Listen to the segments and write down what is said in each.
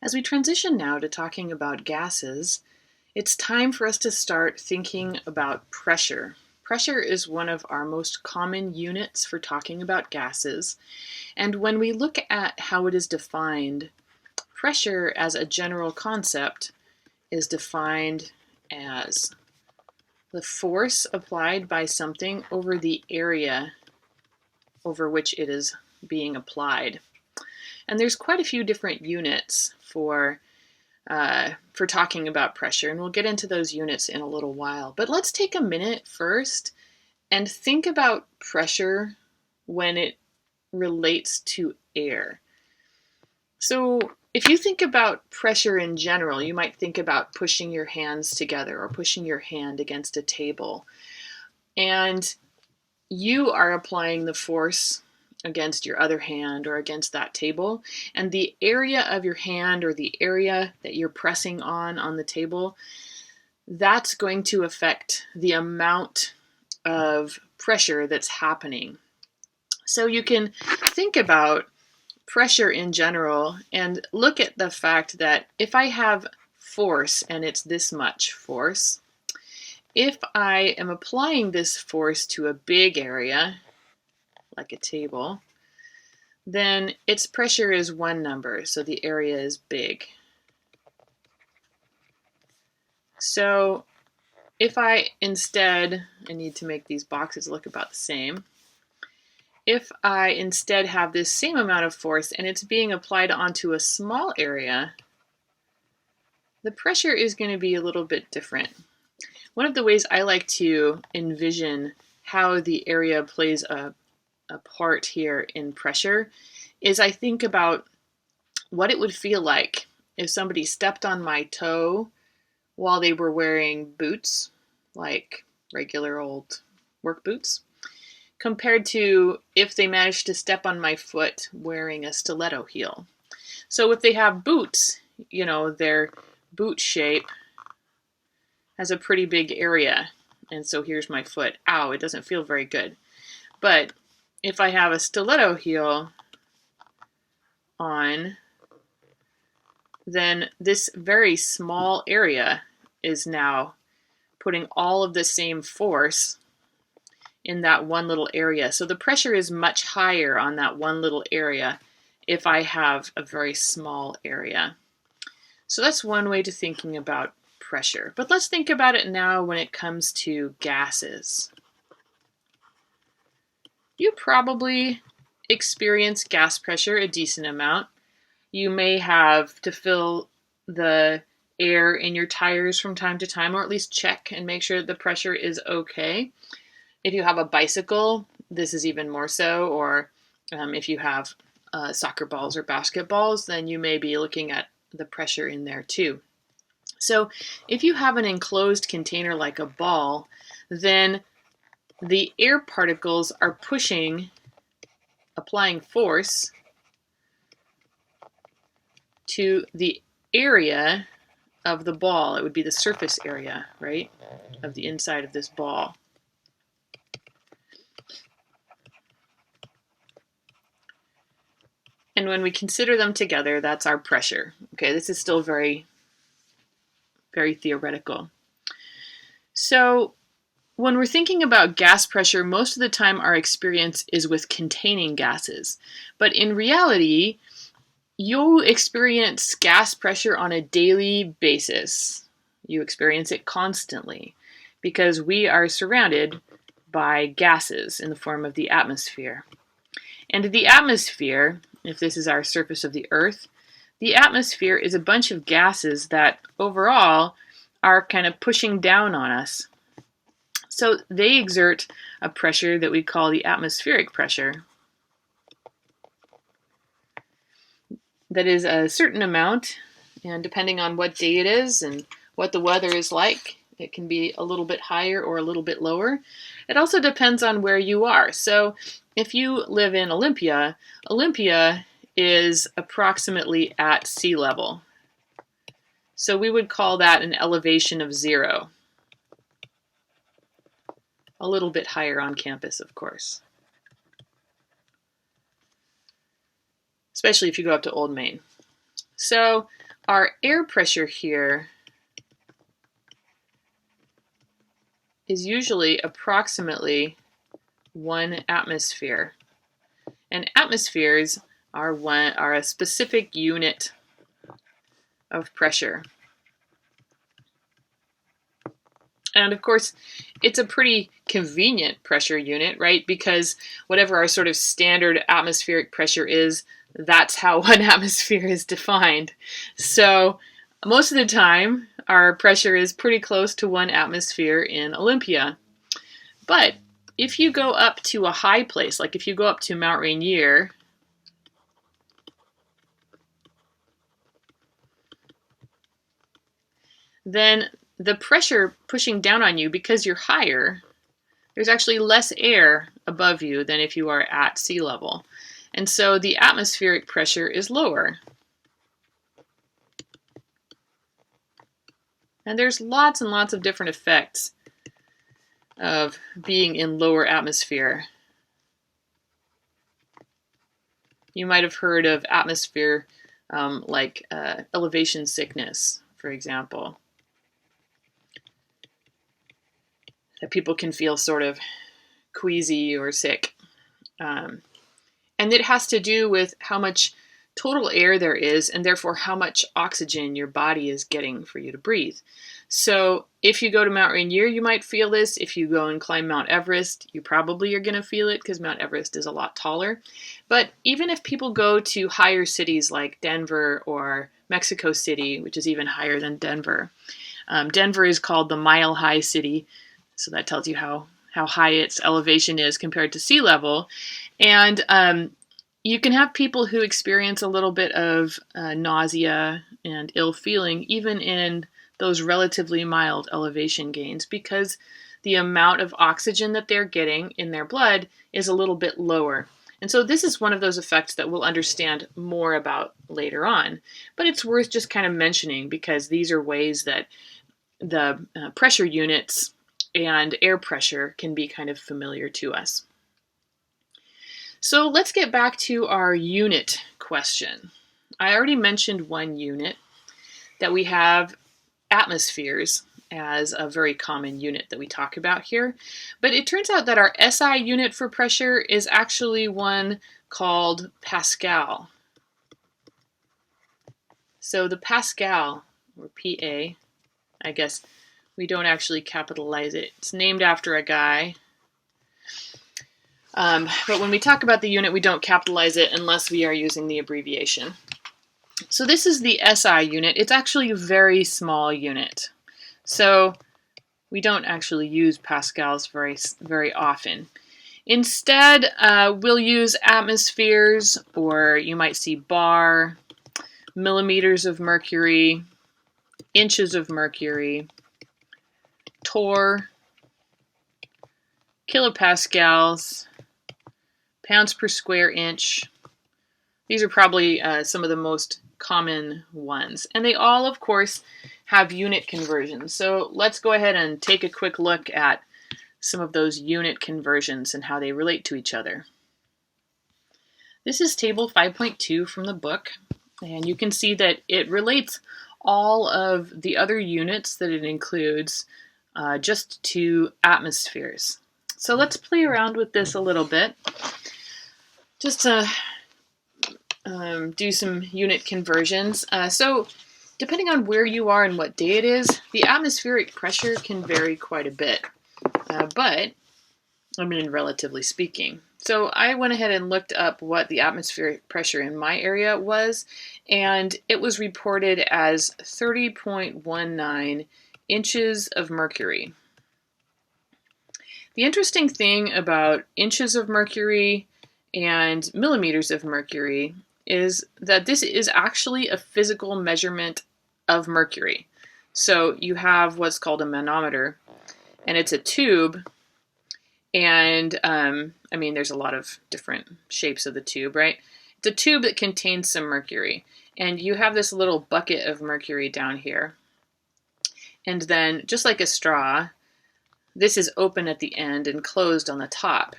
As we transition now to talking about gases, it's time for us to start thinking about pressure. Pressure is one of our most common units for talking about gases, and when we look at how it is defined, pressure as a general concept is defined as the force applied by something over the area over which it is being applied. And there's quite a few different units for talking about pressure, and we'll get into those units in a little while. But let's take a minute first and think about pressure when it relates to air. So if you think about pressure in general, you might think about pushing your hands together or pushing your hand against a table. And you are applying the force against your other hand or against that table, and the area of your hand or the area that you're pressing on the table, that's going to affect the amount of pressure that's happening. So you can think about pressure in general and look at the fact that if I have force and it's this much force, if I am applying this force to a big area, like a table, then its pressure is one number, so the area is big. So if I need to make these boxes look about the same. If I instead have this same amount of force and it's being applied onto a small area, the pressure is going to be a little bit different. One of the ways I like to envision how the area plays a part here in pressure is I think about what it would feel like if somebody stepped on my toe while they were wearing boots, like regular old work boots, compared to if they managed to step on my foot wearing a stiletto heel. So if they have boots, their boot shape has a pretty big area. And so here's my foot. Ow, it doesn't feel very good. But if I have a stiletto heel on, then this very small area is now putting all of the same force in that one little area. So the pressure is much higher on that one little area if I have a very small area. So that's one way to thinking about pressure. But let's think about it now when it comes to gases. You probably experience gas pressure a decent amount. You may have to fill the air in your tires from time to time, or at least check and make sure the pressure is okay. If you have a bicycle, this is even more so, or if you have soccer balls or basketballs, then you may be looking at the pressure in there too. So if you have an enclosed container like a ball, then the air particles are applying force to the area of the ball. It would be the surface area, right, of the inside of this ball. And when we consider them together, that's our pressure. Okay, this is still very, very theoretical. So when we're thinking about gas pressure, most of the time our experience is with containing gases. But in reality, you experience gas pressure on a daily basis. You experience it constantly because we are surrounded by gases in the form of the atmosphere. And the atmosphere, if this is our surface of the Earth, the atmosphere is a bunch of gases that overall are kind of pushing down on us. So they exert a pressure that we call the atmospheric pressure. That is a certain amount, and depending on what day it is and what the weather is like, it can be a little bit higher or a little bit lower. It also depends on where you are. So if you live in Olympia, Olympia is approximately at sea level. So we would call that an elevation of 0. A little bit higher on campus, of course. Especially if you go up to Old Main. So our air pressure here is usually approximately 1 atmosphere. And atmospheres are a specific unit of pressure. And of course, it's a pretty convenient pressure unit, right? Because whatever our sort of standard atmospheric pressure is, that's how 1 atmosphere is defined. So most of the time, our pressure is pretty close to 1 atmosphere in Olympia. But if you go up to a high place, like if you go up to Mount Rainier, then the pressure pushing down on you, because you're higher, there's actually less air above you than if you are at sea level. And so the atmospheric pressure is lower. And there's lots and lots of different effects of being in lower atmosphere. You might have heard of atmosphere like elevation sickness, for example. That people can feel sort of queasy or sick. And it has to do with how much total air there is, and therefore how much oxygen your body is getting for you to breathe. So if you go to Mount Rainier, you might feel this. If you go and climb Mount Everest, you probably are going to feel it because Mount Everest is a lot taller. But even if people go to higher cities like Denver or Mexico City, which is even higher than Denver, Denver is called the Mile High City. So that tells you how high its elevation is compared to sea level. And you can have people who experience a little bit of nausea and ill feeling, even in those relatively mild elevation gains, because the amount of oxygen that they're getting in their blood is a little bit lower. And so this is one of those effects that we'll understand more about later on. But it's worth just kind of mentioning because these are ways that the pressure units and air pressure can be kind of familiar to us. So let's get back to our unit question. I already mentioned one unit, that we have atmospheres as a very common unit that we talk about here. But it turns out that our SI unit for pressure is actually one called Pascal. So the Pascal, or PA, I guess we don't actually capitalize it. It's named after a guy. But when we talk about the unit, we don't capitalize it unless we are using the abbreviation. So this is the SI unit. It's actually a very small unit. So we don't actually use pascals very often. Instead, we'll use atmospheres, or you might see bar, millimeters of mercury, inches of mercury, torr, kilopascals, pounds per square inch. These are probably some of the most common ones. And they all, of course, have unit conversions. So let's go ahead and take a quick look at some of those unit conversions and how they relate to each other. This is table 5.2 from the book, and you can see that it relates all of the other units that it includes just to atmospheres. So let's play around with this a little bit, just to do some unit conversions. So depending on where you are and what day it is, the atmospheric pressure can vary quite a bit, but I mean, relatively speaking. So I went ahead and looked up what the atmospheric pressure in my area was, and it was reported as 30.19 inches of mercury. The interesting thing about inches of mercury and millimeters of mercury is that this is actually a physical measurement of mercury. So you have what's called a manometer, and it's a tube. And I mean, there's a lot of different shapes of the tube, right? It's a tube that contains some mercury. And you have this little bucket of mercury down here. And then, just like a straw, this is open at the end and closed on the top.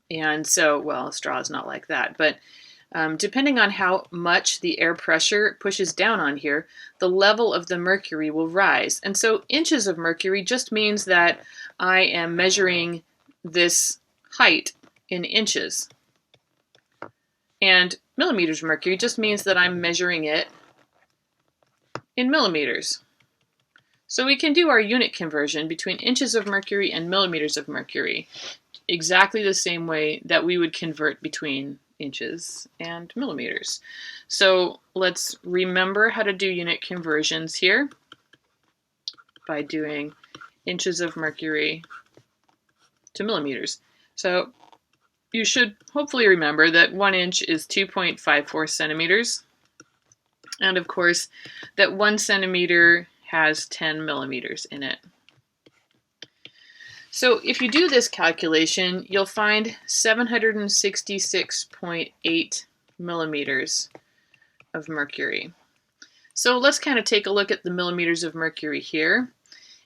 And so, well, a straw is not like that. But Depending on how much the air pressure pushes down on here, the level of the mercury will rise. And so inches of mercury just means that I am measuring this height in inches. And millimeters of mercury just means that I'm measuring it in millimeters. So we can do our unit conversion between inches of mercury and millimeters of mercury exactly the same way that we would convert between inches and millimeters. So let's remember how to do unit conversions here by doing inches of mercury to millimeters. So you should hopefully remember that 1 inch is 2.54 centimeters. And of course, that 1 centimeter has 10 millimeters in it. So if you do this calculation, you'll find 766.8 millimeters of mercury. So let's kind of take a look at the millimeters of mercury here.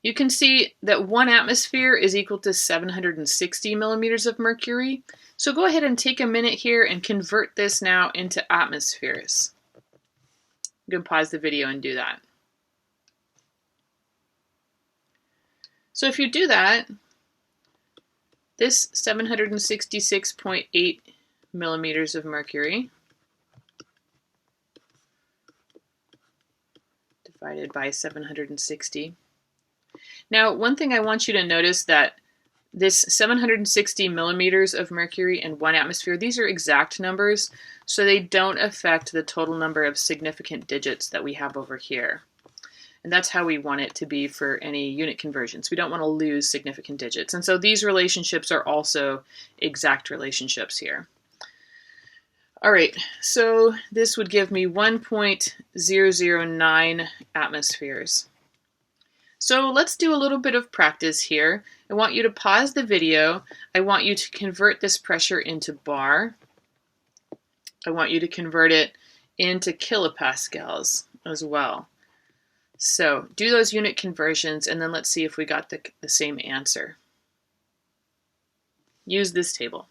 You can see that 1 atmosphere is equal to 760 millimeters of mercury. So go ahead and take a minute here and convert this now into atmospheres. You can pause the video and do that. So if you do that, this 766.8 millimeters of mercury divided by 760. Now, one thing I want you to notice that this 760 millimeters of mercury in 1 atmosphere, these are exact numbers, so they don't affect the total number of significant digits that we have over here. And that's how we want it to be for any unit conversions. We don't want to lose significant digits. And so these relationships are also exact relationships here. All right, so this would give me 1.009 atmospheres. So let's do a little bit of practice here. I want you to pause the video. I want you to convert this pressure into bar. I want you to convert it into kilopascals as well. So do those unit conversions, and then let's see if we got the same answer. Use this table.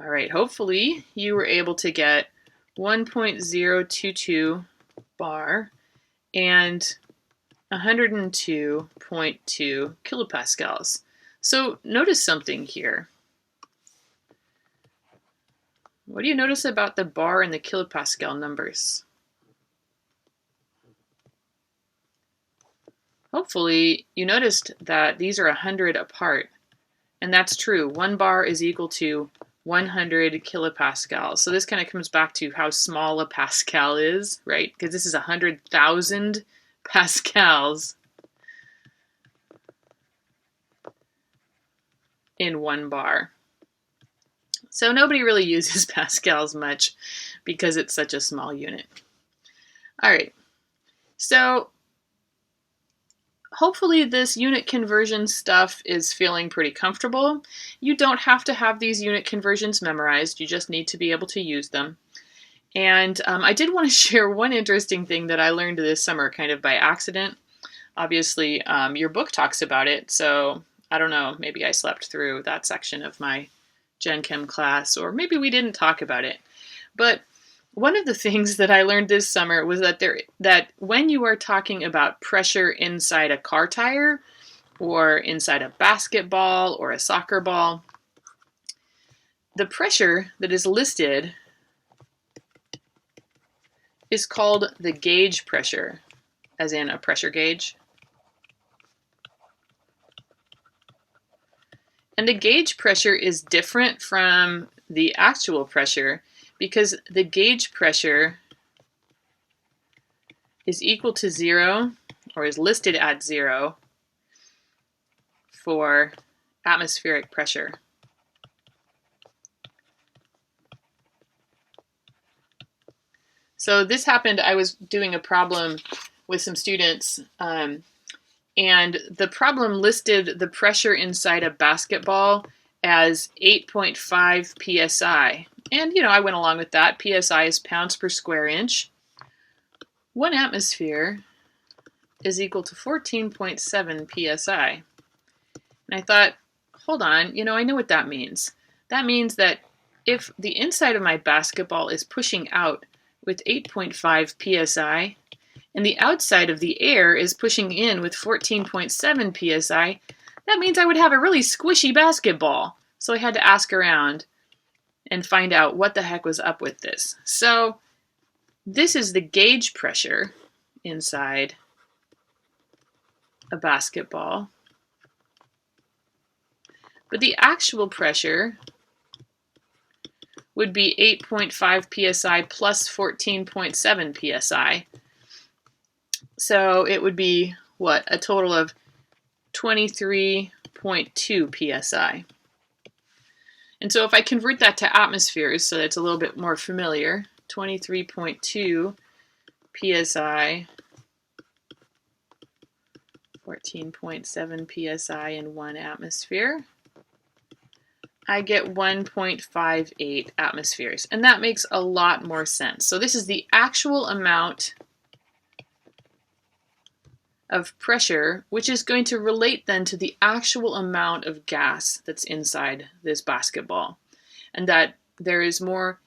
All right, hopefully you were able to get 1.022 bar and 102.2 kilopascals. So notice something here. What do you notice about the bar and the kilopascal numbers? Hopefully you noticed that these are 100 apart, and that's true. 1 bar is equal to 100 kilopascals. So this kind of comes back to how small a pascal is, right? Because this is 100,000 pascals in 1 bar. So nobody really uses pascals much because it's such a small unit. All right, so hopefully this unit conversion stuff is feeling pretty comfortable. You don't have to have these unit conversions memorized. You just need to be able to use them. And I did want to share one interesting thing that I learned this summer kind of by accident. Obviously, your book talks about it, so I don't know, maybe I slept through that section of my Gen Chem class, or maybe we didn't talk about it. But one of the things that I learned this summer was that when you are talking about pressure inside a car tire or inside a basketball or a soccer ball, the pressure that is listed is called the gauge pressure, as in a pressure gauge. And the gauge pressure is different from the actual pressure because the gauge pressure is equal to 0, or is listed at 0 for atmospheric pressure. So this happened, I was doing a problem with some students, and the problem listed the pressure inside a basketball as 8.5 psi. And, I went along with that. PSI is pounds per square inch. 1 atmosphere is equal to 14.7 psi. And I thought, hold on, I know what that means. That means that if the inside of my basketball is pushing out with 8.5 psi, and the outside of the air is pushing in with 14.7 psi, that means I would have a really squishy basketball. So I had to ask around and find out what the heck was up with this. So this is the gauge pressure inside a basketball. But the actual pressure would be 8.5 psi plus 14.7 psi. So it would be, what, a total of 23.2 psi. And so if I convert that to atmospheres, so that's a little bit more familiar, 23.2 psi, 14.7 psi in 1 atmosphere, I get 1.58 atmospheres. And that makes a lot more sense. So this is the actual amount of pressure, which is going to relate then to the actual amount of gas that's inside this basketball. And that there is more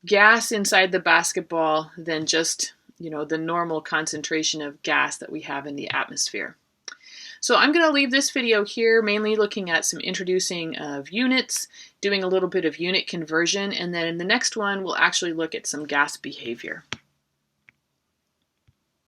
gas inside the basketball than just, the normal concentration of gas that we have in the atmosphere. So I'm going to leave this video here, mainly looking at some introducing of units, doing a little bit of unit conversion, and then in the next one we'll actually look at some gas behavior.